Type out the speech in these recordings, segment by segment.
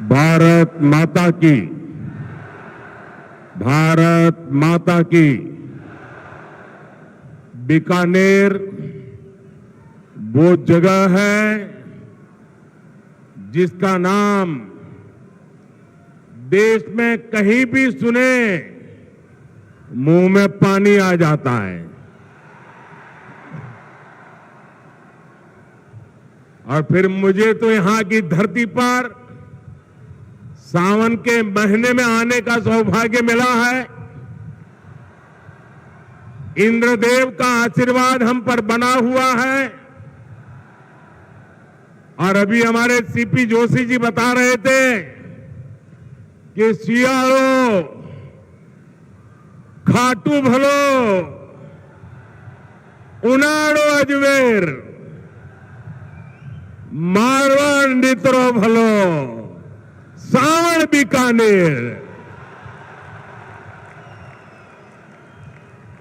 भारत माता की, भारत माता की। बीकानेर वो जगह है जिसका नाम देश में कहीं भी सुने मुंह में पानी आ जाता है। और फिर मुझे तो यहां की धरती पर सावन के महीने में आने का सौभाग्य मिला है। इंद्रदेव का आशीर्वाद हम पर बना हुआ है। और अभी हमारे सीपी जोशी जी बता रहे थे कि सियाड़ो, खाटू भलो, उनाड़ो अजमेर, मारवाड़ नित्रो भलो, सावण बीकानेर।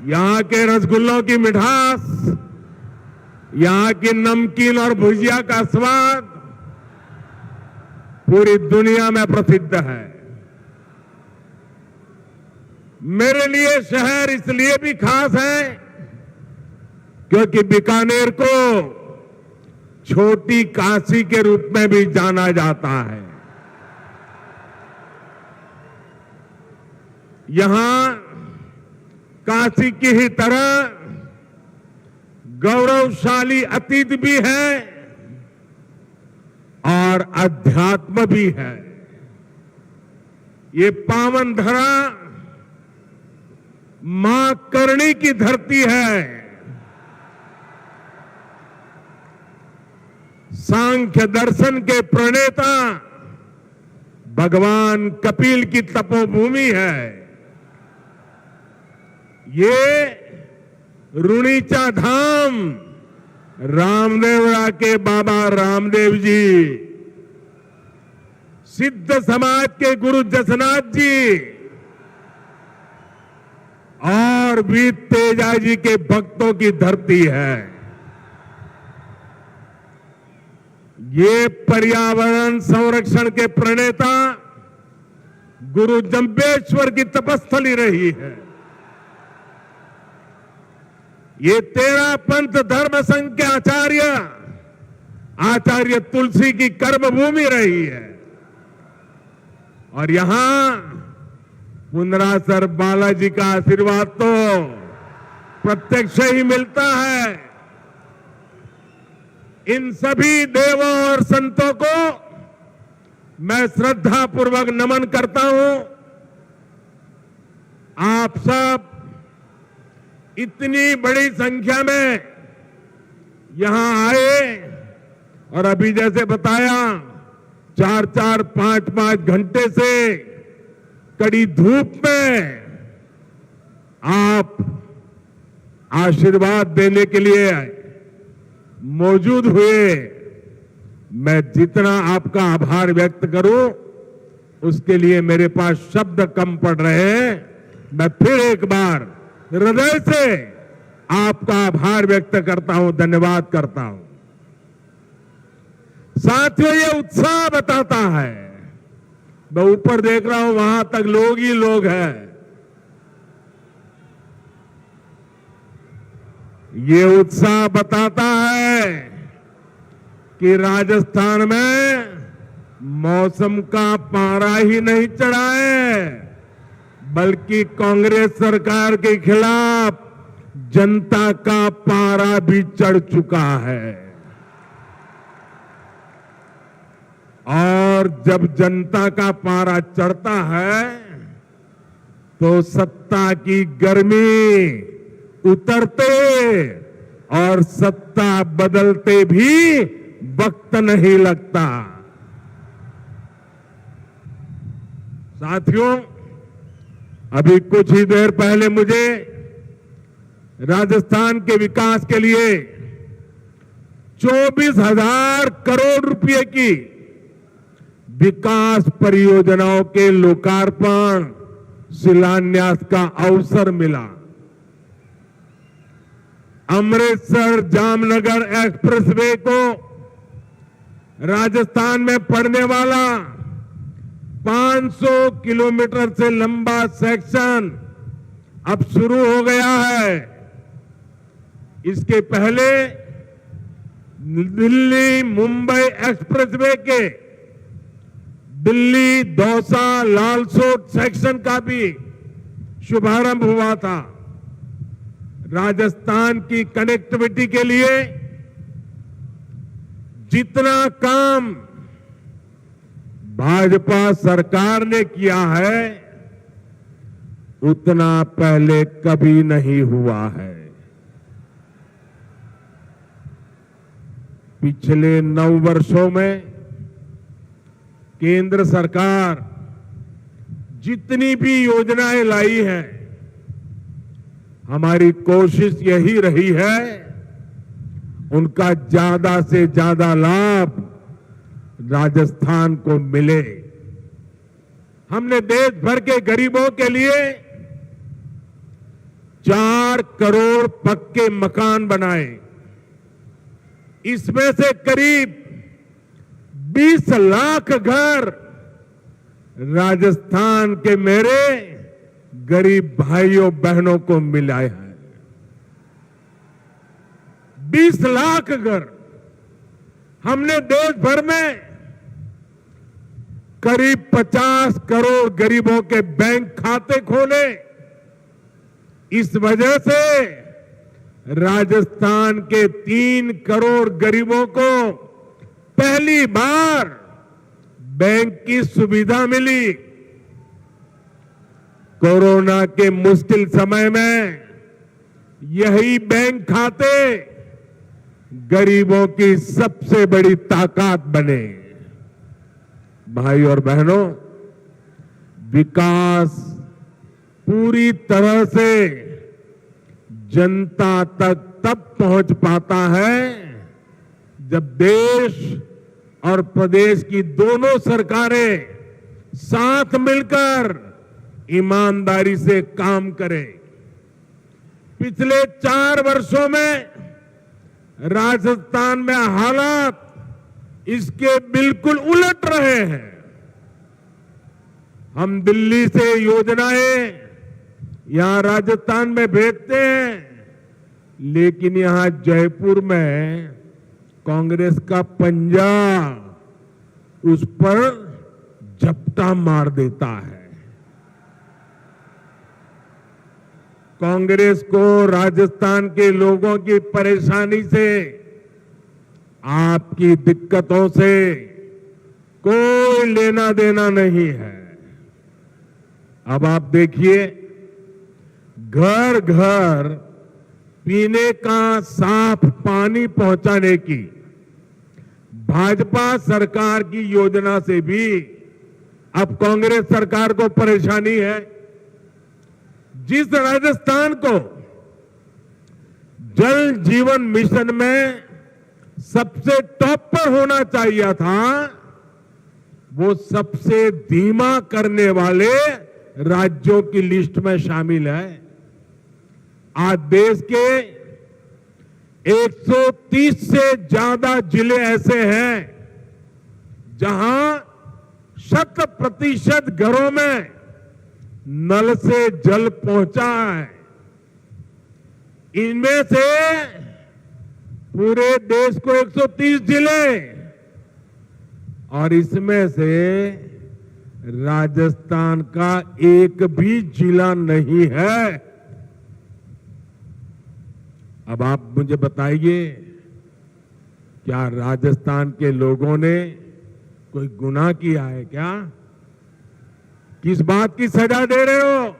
यहां के रसगुल्लों की मिठास, यहां की नमकीन और भुजिया का स्वाद पूरी दुनिया में प्रसिद्ध है। मेरे लिए शहर इसलिए भी खास है क्योंकि बीकानेर को छोटी काशी के रूप में भी जाना जाता है। यहां काशी की ही तरह गौरवशाली अतीत भी है और अध्यात्म भी है। ये पावन धरा मां करणी की धरती है। सांख्य दर्शन के प्रणेता भगवान कपिल की तपोभूमि है। ये रुणीचा धाम रामदेवरा के बाबा रामदेव जी, सिद्ध समाज के गुरु जसनाथ जी और वीर तेजा जी के भक्तों की धरती है। ये पर्यावरण संरक्षण के प्रणेता गुरु जंबेश्वर की तपस्थली रही है। ये 13 पंथ धर्म संघ के आचार्य तुलसी की कर्मभूमि रही है। और यहां पुनरासर बालाजी का आशीर्वाद तो प्रत्यक्ष ही मिलता है। इन सभी देवों और संतों को मैं श्रद्धा पूर्वक नमन करता हूं। आप सब इतनी बड़ी संख्या में यहां आए और अभी जैसे बताया 4-4, 5-5 घंटे से कड़ी धूप में आप आशीर्वाद देने के लिए मौजूद हुए। मैं जितना आपका आभार व्यक्त करूं उसके लिए मेरे पास शब्द कम पड़ रहे हैं। मैं फिर एक बार हृदय से आपका आभार व्यक्त करता हूं, धन्यवाद करता हूं। साथियों, ये उत्साह बताता है। मैं ऊपर देख रहा हूं, वहां तक लोग ही लोग हैं। ये उत्साह बताता है कि राजस्थान में मौसम का पारा ही नहीं चढ़ा है, बल्कि कांग्रेस सरकार के खिलाफ जनता का पारा भी चढ़ चुका है। और जब जनता का पारा चढ़ता है तो सत्ता की गर्मी उतरते और सत्ता बदलते भी वक्त नहीं लगता। साथियों, अभी कुछ ही देर पहले मुझे राजस्थान के विकास के लिए 24,000 करोड़ रुपए की विकास परियोजनाओं के लोकार्पण शिलान्यास का अवसर मिला। अमृतसर जामनगर एक्सप्रेसवे को राजस्थान में पड़ने वाला 500 किलोमीटर से लंबा सेक्शन अब शुरू हो गया है। इसके पहले दिल्ली मुंबई एक्सप्रेसवे के दिल्ली दौसा लालसोट सेक्शन का भी शुभारंभ हुआ था। राजस्थान की कनेक्टिविटी के लिए जितना काम भाजपा सरकार ने किया है उतना पहले कभी नहीं हुआ है। पिछले 9 वर्षों में केंद्र सरकार जितनी भी योजनाएं लाई हैं, हमारी कोशिश यही रही है उनका ज्यादा से ज्यादा लाभ राजस्थान को मिले। हमने देश भर के गरीबों के लिए 4 करोड़ पक्के मकान बनाए। इसमें से करीब 20 लाख घर राजस्थान के मेरे गरीब भाइयों बहनों को मिला है। 20 लाख घर। हमने देश भर में करीब 50 करोड़ गरीबों के बैंक खाते खोले। इस वजह से राजस्थान के 3 करोड़ गरीबों को पहली बार बैंक की सुविधा मिली। कोरोना के मुश्किल समय में यही बैंक खाते गरीबों की सबसे बड़ी ताकत बने। भाई और बहनों, विकास पूरी तरह से जनता तक तब पहुंच पाता है जब देश और प्रदेश की दोनों सरकारें साथ मिलकर ईमानदारी से काम करें। पिछले 4 वर्षों में राजस्थान में हालात इसके बिल्कुल उलट रहे हैं। हम दिल्ली से योजनाएं यहां राजस्थान में भेजते हैं, लेकिन यहां जयपुर में कांग्रेस का पंजा उस पर झपटा मार देता है। कांग्रेस को राजस्थान के लोगों की परेशानी से, आपकी दिक्कतों से कोई लेना देना नहीं है। अब आप देखिए, घर घर पीने का साफ पानी पहुंचाने की भाजपा सरकार की योजना से भी अब कांग्रेस सरकार को परेशानी है। जिस राजस्थान को जल जीवन मिशन में सबसे टॉप पर होना चाहिए था, वो सबसे धीमा करने वाले राज्यों की लिस्ट में शामिल है। आज देश के 130 से ज्यादा जिले ऐसे हैं जहां 100% घरों में नल से जल पहुंचा है। इनमें से पूरे देश को 130 जिले, और इसमें से राजस्थान का एक भी जिला नहीं है। अब आप मुझे बताइए, क्या राजस्थान के लोगों ने कोई गुनाह किया है क्या? किस बात की सजा दे रहे हो?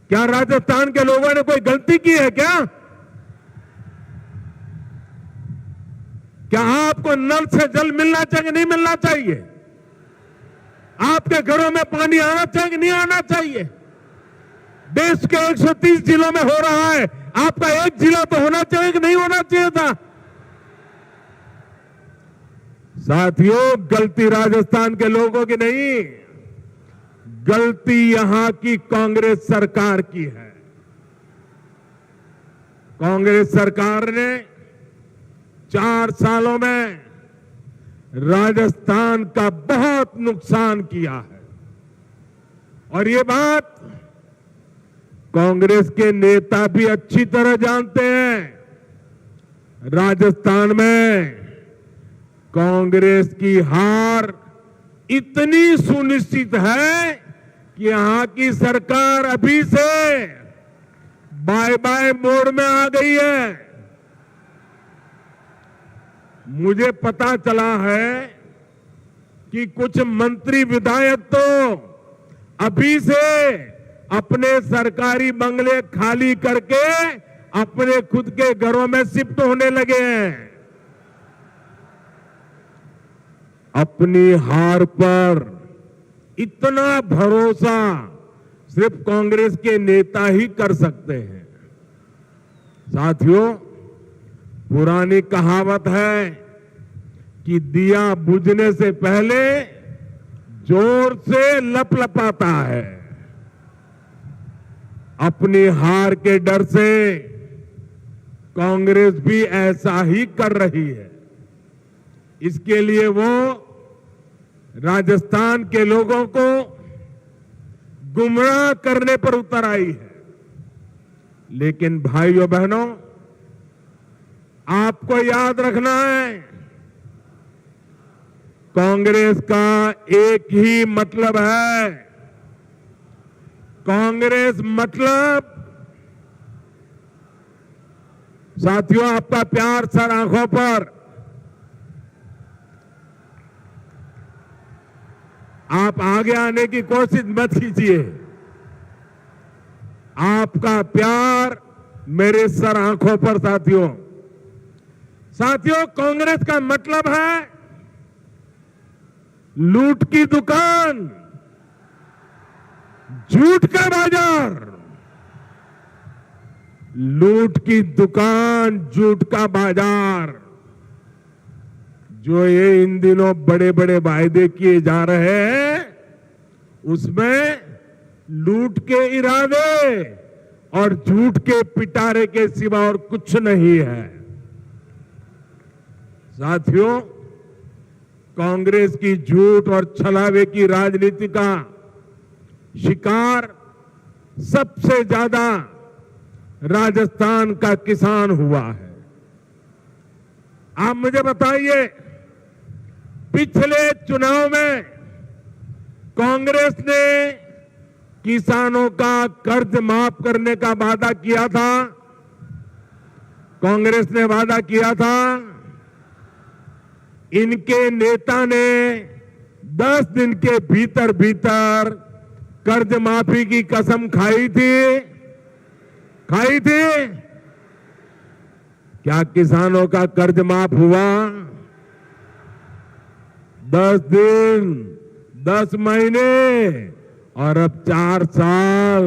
क्या राजस्थान के लोगों ने कोई गलती की है क्या? क्या आपको नल से जल मिलना चाहिए, नहीं मिलना चाहिए? आपके घरों में पानी आना चाहिए, नहीं आना चाहिए? देश के 130 जिलों में हो रहा है, आपका एक जिला तो होना चाहिए कि नहीं होना चाहिए था? साथियों, गलती राजस्थान के लोगों की नहीं, गलती यहां की कांग्रेस सरकार की है। कांग्रेस सरकार ने 4 सालों में राजस्थान का बहुत नुकसान किया है। और ये बात कांग्रेस के नेता भी अच्छी तरह जानते हैं। राजस्थान में कांग्रेस की हार इतनी सुनिश्चित है कि यहां की सरकार अभी से बाय बाय मोड में आ गई है। मुझे पता चला है कि कुछ मंत्री विधायक तो अभी से अपने सरकारी बंगले खाली करके अपने खुद के घरों में शिफ्ट होने लगे हैं। अपनी हार पर इतना भरोसा सिर्फ कांग्रेस के नेता ही कर सकते हैं। साथियों, पुरानी कहावत है कि दिया बुझने से पहले जोर से लपलपाता है। अपनी हार के डर से कांग्रेस भी ऐसा ही कर रही है। इसके लिए वो राजस्थान के लोगों को गुमराह करने पर उतर आई है। लेकिन भाइयों बहनों, आपको याद रखना है, कांग्रेस का एक ही मतलब है। कांग्रेस मतलब, साथियों, आपका प्यार सर आंखों पर। आप आगे आने की कोशिश मत कीजिए। आपका प्यार मेरे सर आंखों पर। साथियों, कांग्रेस का मतलब है लूट की दुकान, झूठ का बाजार। लूट की दुकान, झूठ का बाजार। जो ये इन दिनों बड़े बड़े वायदे किए जा रहे हैं, उसमें लूट के इरादे और झूठ के पिटारे के सिवा और कुछ नहीं है। साथियों, कांग्रेस की झूठ और छलावे की राजनीति का शिकार सबसे ज्यादा राजस्थान का किसान हुआ है। आप मुझे बताइए, पिछले चुनाव में कांग्रेस ने किसानों का कर्ज माफ करने का वादा किया था। कांग्रेस ने वादा किया था। इनके नेता ने 10 दिन के भीतर भीतर कर्ज माफी की कसम खाई थी। क्या किसानों का कर्ज माफ हुआ? 10 दिन, 10 महीने और अब 4 साल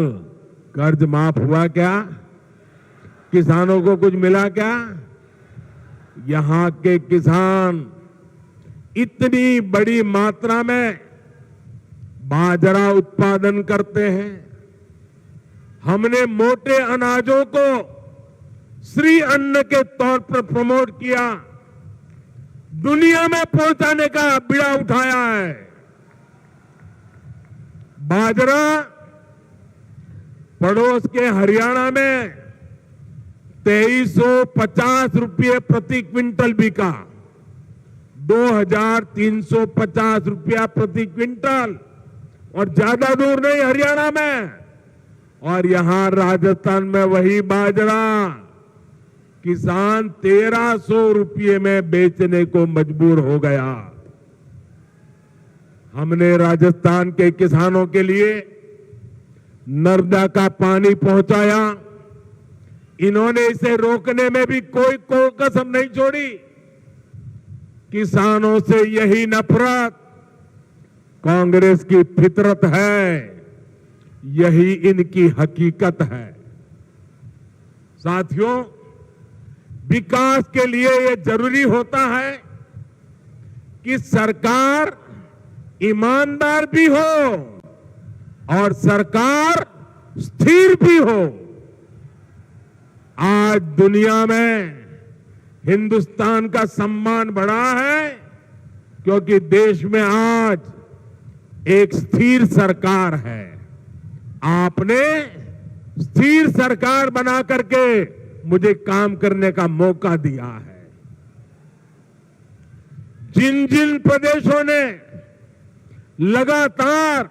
कर्ज माफ हुआ क्या? किसानों को कुछ मिला क्या? यहां के किसान इतनी बड़ी मात्रा में बाजरा उत्पादन करते हैं। हमने मोटे अनाजों को श्री अन्न के तौर पर प्रमोट किया, दुनिया में पहुंचाने का बीड़ा उठाया है। बाजरा पड़ोस के हरियाणा में 2350 रुपये प्रति क्विंटल बिका, 2350 रुपया प्रति क्विंटल, और ज्यादा दूर नहीं हरियाणा में। और यहां राजस्थान में वही बाजरा किसान 1300 रुपये में बेचने को मजबूर हो गया। हमने राजस्थान के किसानों के लिए नर्मदा का पानी पहुंचाया। इन्होंने इसे रोकने में भी कोई कसम नहीं छोड़ी। किसानों से यही नफरत कांग्रेस की फितरत है, यही इनकी हकीकत है। साथियों, विकास के लिए यह जरूरी होता है कि सरकार ईमानदार भी हो और सरकार स्थिर भी हो। आज दुनिया में हिंदुस्तान का सम्मान बढ़ा है क्योंकि देश में आज एक स्थिर सरकार है। आपने स्थिर सरकार बना करके मुझे काम करने का मौका दिया है। जिन जिन प्रदेशों ने लगातार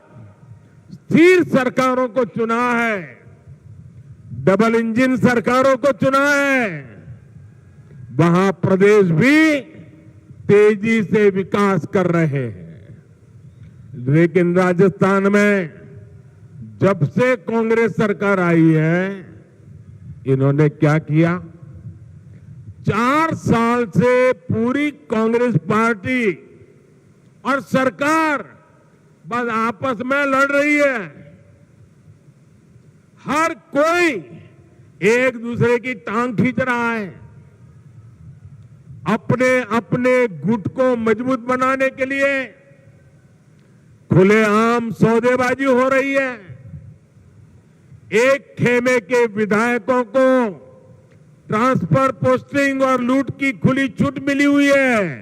स्थिर सरकारों को चुना है, डबल इंजन सरकारों को चुना है, वहां प्रदेश भी तेजी से विकास कर रहे हैं। लेकिन राजस्थान में जब से कांग्रेस सरकार आई है, इन्होंने क्या किया? 4 साल से पूरी कांग्रेस पार्टी और सरकार बस आपस में लड़ रही है। हर कोई एक दूसरे की टांग खींच रहा है। अपने अपने गुट को मजबूत बनाने के लिए खुलेआम सौदेबाजी हो रही है। एक खेमे के विधायकों को ट्रांसफर, पोस्टिंग और लूट की खुली छूट मिली हुई है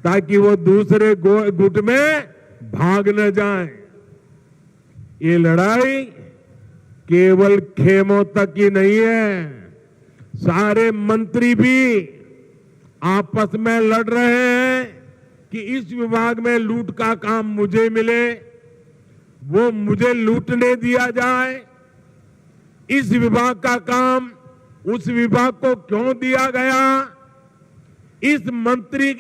ताकि वो दूसरे गुट में भाग न जाए। ये लड़ाई केवल खेमों तक ही नहीं है, सारे मंत्री भी आपस में लड़ रहे हैं कि इस विभाग में लूट का काम मुझे मिले, वो मुझे लूटने दिया जाए। इस विभाग का काम उस विभाग को क्यों दिया गया? इस मंत्री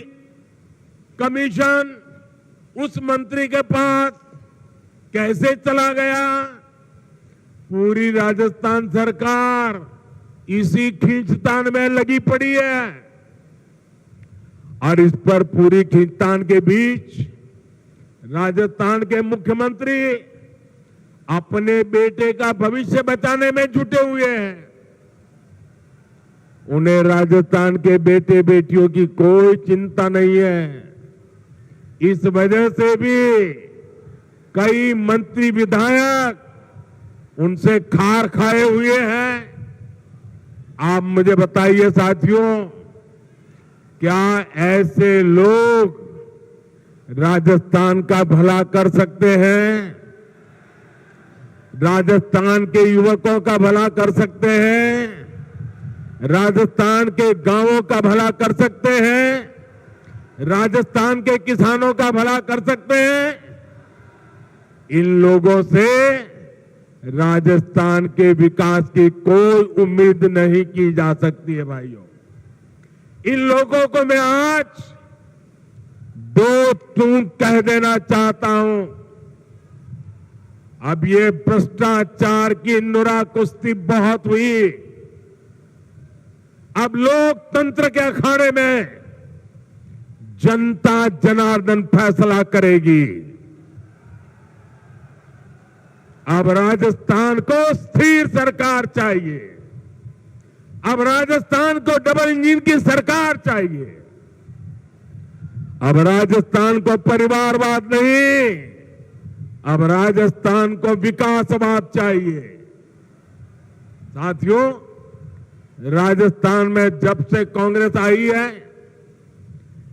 कमीशन उस मंत्री के पास कैसे चला गया? पूरी राजस्थान सरकार इसी खींचतान में लगी पड़ी है। और इस पर पूरी खींचतान के बीच राजस्थान के मुख्यमंत्री अपने बेटे का भविष्य बचाने में जुटे हुए हैं। उन्हें राजस्थान के बेटे बेटियों की कोई चिंता नहीं है। इस वजह से भी कई मंत्री विधायक उनसे खार खाए हुए हैं। आप मुझे बताइए साथियों, क्या ऐसे लोग राजस्थान का भला कर सकते हैं? राजस्थान के युवकों का भला कर सकते हैं? राजस्थान के गांवों का भला कर सकते हैं? राजस्थान के किसानों का भला कर सकते हैं? इन लोगों से राजस्थान के विकास की कोई उम्मीद नहीं की जा सकती है भाइयों। इन लोगों को मैं आज 2 टूक कह देना चाहता हूं। अब ये भ्रष्टाचार की नुरा कुश्ती बहुत हुई। अब लोकतंत्र के अखाड़े में जनता जनार्दन फैसला करेगी। अब राजस्थान को स्थिर सरकार चाहिए। अब राजस्थान को डबल इंजन की सरकार चाहिए। अब राजस्थान को परिवारवाद नहीं, अब राजस्थान को विकासवाद चाहिए। साथियों, राजस्थान में जब से कांग्रेस आई है,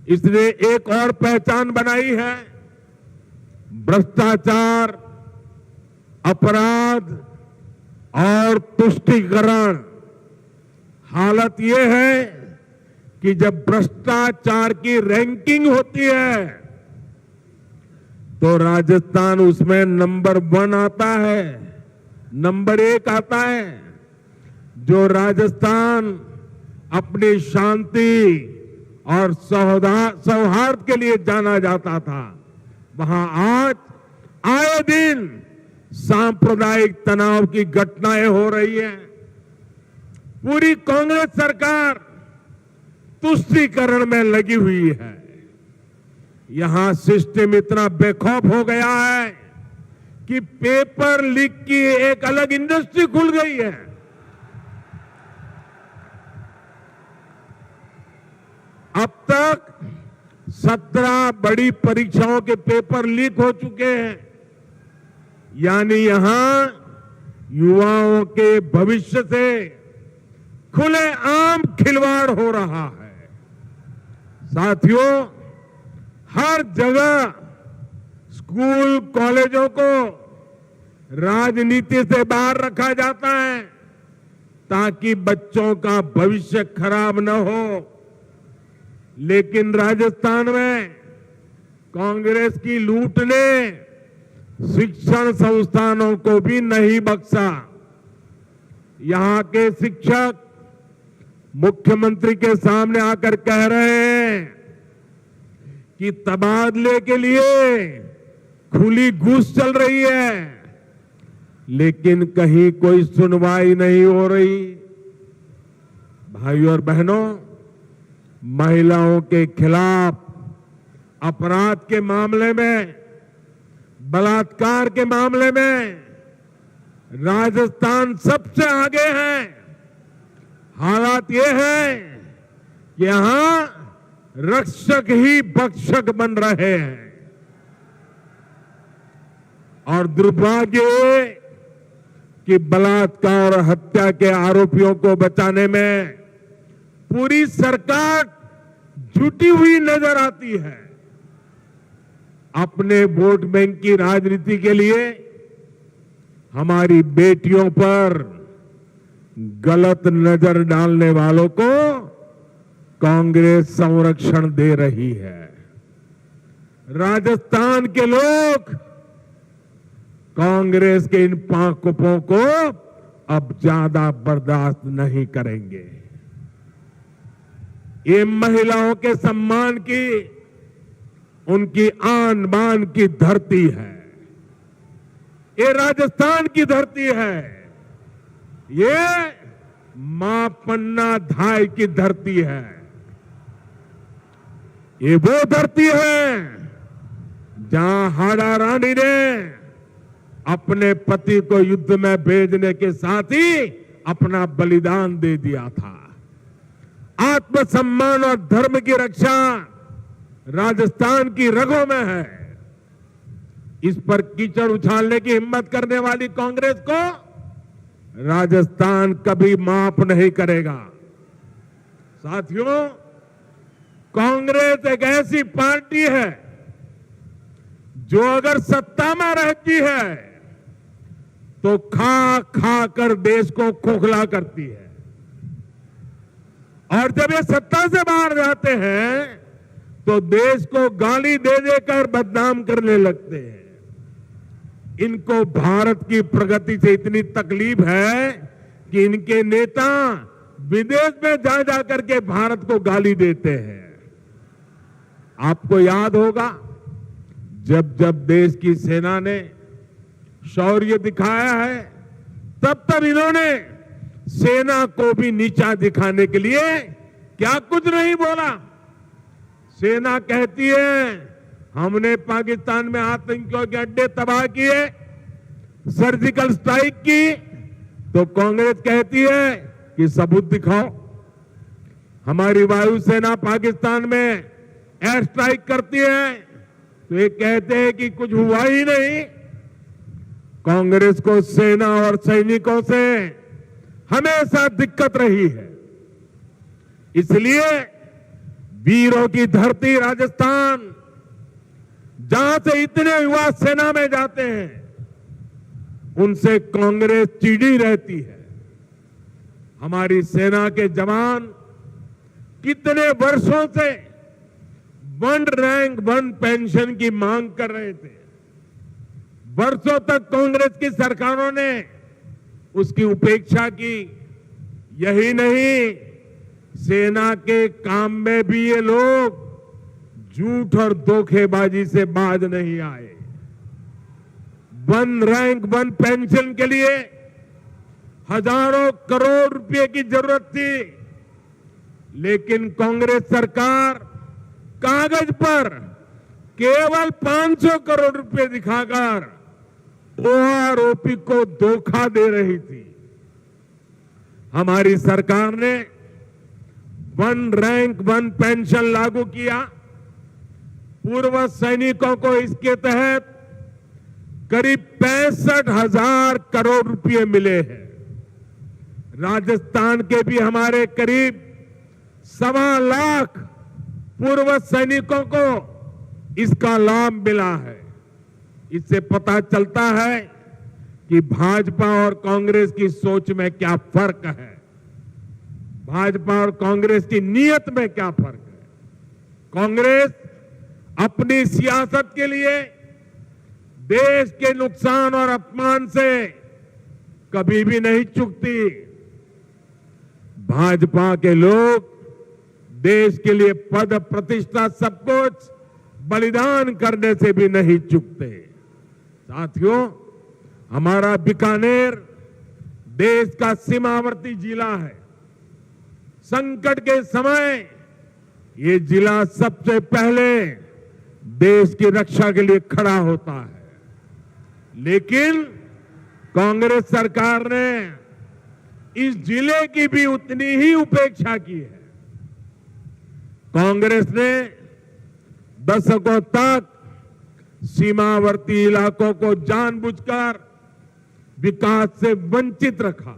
इसने एक और पहचान बनाई है। भ्रष्टाचार, अपराध और तुष्टीकरण। हालत यह है कि जब भ्रष्टाचार की रैंकिंग होती है तो राजस्थान उसमें नंबर 1 आता है, नंबर 1 आता है। जो राजस्थान अपनी शांति और सौहार्द के लिए जाना जाता था, वहां आज आए दिन सांप्रदायिक तनाव की घटनाएं हो रही हैं। पूरी कांग्रेस सरकार तुष्टीकरण में लगी हुई है। यहां सिस्टम इतना बेखौफ हो गया है कि पेपर लीक की एक अलग इंडस्ट्री खुल गई है। अब तक 17 बड़ी परीक्षाओं के पेपर लीक हो चुके हैं। यानी यहां युवाओं के भविष्य से खुलेआम खिलवाड़ हो रहा है। साथियों, हर जगह स्कूल कॉलेजों को राजनीति से बाहर रखा जाता है ताकि बच्चों का भविष्य खराब न हो। लेकिन राजस्थान में कांग्रेस की लूट ने शिक्षण संस्थानों को भी नहीं बख्शा। यहां के शिक्षक मुख्यमंत्री के सामने आकर कह रहे हैं कि तबादले के लिए खुली घूस चल रही है, लेकिन कहीं कोई सुनवाई नहीं हो रही। भाइयों और बहनों, महिलाओं के खिलाफ अपराध के मामले में, बलात्कार के मामले में राजस्थान सबसे आगे है। हालात ये है कि यहां रक्षक ही भक्षक बन रहे हैं और दुर्भाग्य ये कि बलात्कार और हत्या के आरोपियों को बचाने में पूरी सरकार जुटी हुई नजर आती है। अपने वोट बैंक की राजनीति के लिए हमारी बेटियों पर गलत नजर डालने वालों को कांग्रेस संरक्षण दे रही है। राजस्थान के लोग कांग्रेस के इन पांकुपों को अब ज्यादा बर्दाश्त नहीं करेंगे। ये महिलाओं के सम्मान की, उनकी आन बान की धरती है। ये राजस्थान की धरती है। ये मां पन्ना धाय की धरती है। ये वो धरती है जहां हाड़ा रानी ने अपने पति को युद्ध में भेजने के साथ ही अपना बलिदान दे दिया था। आत्मसम्मान और धर्म की रक्षा राजस्थान की रगों में है। इस पर कीचड़ उछालने की हिम्मत करने वाली कांग्रेस को राजस्थान कभी माफ नहीं करेगा। साथियों, कांग्रेस एक ऐसी पार्टी है जो अगर सत्ता में रहती है तो खा खा कर देश को खोखला करती है, और जब ये सत्ता से बाहर जाते हैं तो देश को गाली दे देकर बदनाम करने लगते हैं। इनको भारत की प्रगति से इतनी तकलीफ है कि इनके नेता विदेश में जा जाकर के भारत को गाली देते हैं। आपको याद होगा, जब जब देश की सेना ने शौर्य दिखाया है, तब तब इन्होंने सेना को भी नीचा दिखाने के लिए क्या कुछ नहीं बोला। सेना कहती है हमने पाकिस्तान में आतंकियों के अड्डे तबाह किए, सर्जिकल स्ट्राइक की, तो कांग्रेस कहती है कि सबूत दिखाओ। हमारी वायुसेना पाकिस्तान में एयर स्ट्राइक करती है तो ये कहते हैं कि कुछ हुआ ही नहीं। कांग्रेस को सेना और सैनिकों से हमेशा दिक्कत रही है। इसलिए वीरों की धरती राजस्थान, जहां से इतने युवा सेना में जाते हैं, उनसे कांग्रेस चिढ़ी रहती है। हमारी सेना के जवान कितने वर्षों से 1 रैंक 1 पेंशन की मांग कर रहे थे। वर्षों तक कांग्रेस की सरकारों ने उसकी उपेक्षा की। यही नहीं, सेना के काम में भी ये लोग झूठ और धोखेबाजी से बाज नहीं आए। 1 रैंक 1 पेंशन के लिए हजारों करोड़ रुपए की जरूरत थी, लेकिन कांग्रेस सरकार कागज पर केवल 500 करोड़ रुपए दिखाकर ओआरओपी को धोखा दे रही थी। हमारी सरकार ने 1 रैंक 1 पेंशन लागू किया। पूर्व सैनिकों को इसके तहत करीब 65,000 करोड़ रुपए मिले हैं। राजस्थान के भी हमारे करीब 1.25 लाख पूर्व सैनिकों को इसका लाभ मिला है। इससे पता चलता है कि भाजपा और कांग्रेस की सोच में क्या फर्क है, भाजपा और कांग्रेस की नीयत में क्या फर्क है। कांग्रेस अपनी सियासत के लिए देश के नुकसान और अपमान से कभी भी नहीं चूकती। भाजपा के लोग देश के लिए पद प्रतिष्ठा सब कुछ बलिदान करने से भी नहीं चूकते। साथियों, हमारा बीकानेर देश का सीमावर्ती जिला है। संकट के समय ये जिला सबसे पहले देश की रक्षा के लिए खड़ा होता है। लेकिन कांग्रेस सरकार ने इस जिले की भी उतनी ही उपेक्षा की है। कांग्रेस ने दशकों तक सीमावर्ती इलाकों को जानबूझकर विकास से वंचित रखा।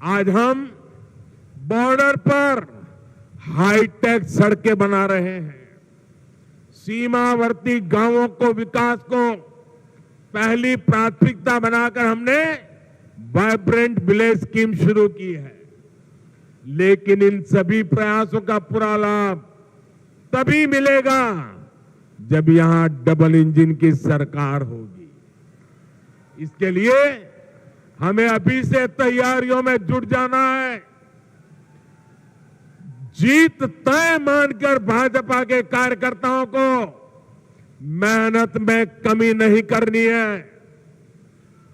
आज हम बॉर्डर पर हाईटेक सड़कें बना रहे हैं। सीमावर्ती गांवों को विकास को पहली प्राथमिकता बनाकर हमने वाइब्रेंट विलेज स्कीम शुरू की है। लेकिन इन सभी प्रयासों का पूरा लाभ तभी मिलेगा जब यहां डबल इंजन की सरकार होगी। इसके लिए हमें अभी से तैयारियों में जुट जाना है। जीत तय मानकर भाजपा के कार्यकर्ताओं को मेहनत में कमी नहीं करनी है।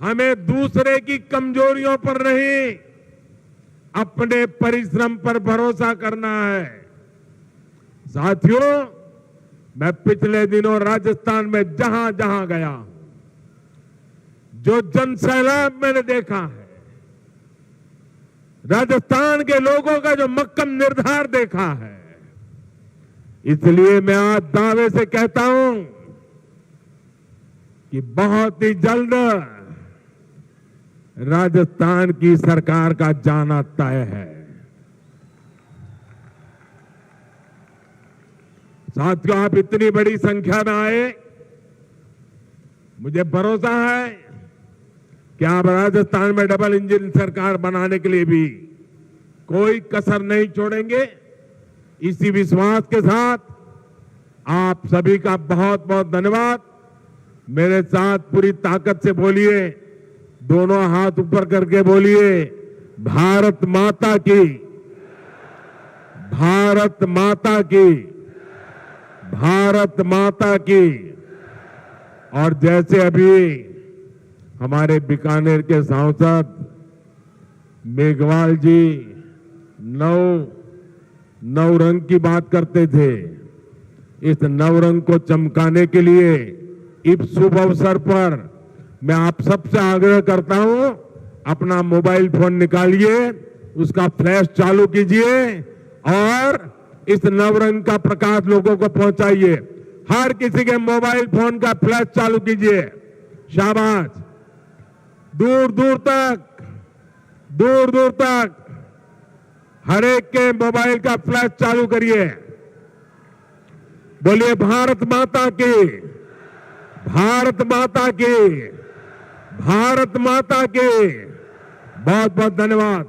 हमें दूसरे की कमजोरियों पर नहीं, अपने परिश्रम पर भरोसा करना है। साथियों, मैं पिछले दिनों राजस्थान में जहां जहां गया हूं, जो जनसैलाब मैंने देखा है, राजस्थान के लोगों का जो मक्कम निर्धार देखा है, इसलिए मैं आज दावे से कहता हूं कि बहुत ही जल्द राजस्थान की सरकार का जाना तय है। साथियों, आप इतनी बड़ी संख्या में आए, मुझे भरोसा है कि आप राजस्थान में डबल इंजन सरकार बनाने के लिए भी कोई कसर नहीं छोड़ेंगे। इसी विश्वास के साथ आप सभी का बहुत बहुत धन्यवाद। मेरे साथ पूरी ताकत से बोलिए, दोनों हाथ ऊपर करके बोलिए, भारत माता की, भारत माता की, भारत माता की। और जैसे अभी हमारे बीकानेर के सांसद मेघवाल जी नौ रंग की बात करते थे, इस नवरंग को चमकाने के लिए इस शुभ अवसर पर मैं आप सबसे आग्रह करता हूं, अपना मोबाइल फोन निकालिए, उसका फ्लैश चालू कीजिए और इस नवरंग का प्रकाश लोगों को पहुंचाइए। हर किसी के मोबाइल फोन का फ्लैश चालू कीजिए। शाबाश। दूर दूर तक हर एक के मोबाइल का फ्लैश चालू करिए। बोलिए, भारत माता की, भारत माता की, भारत माता की। बहुत बहुत धन्यवाद।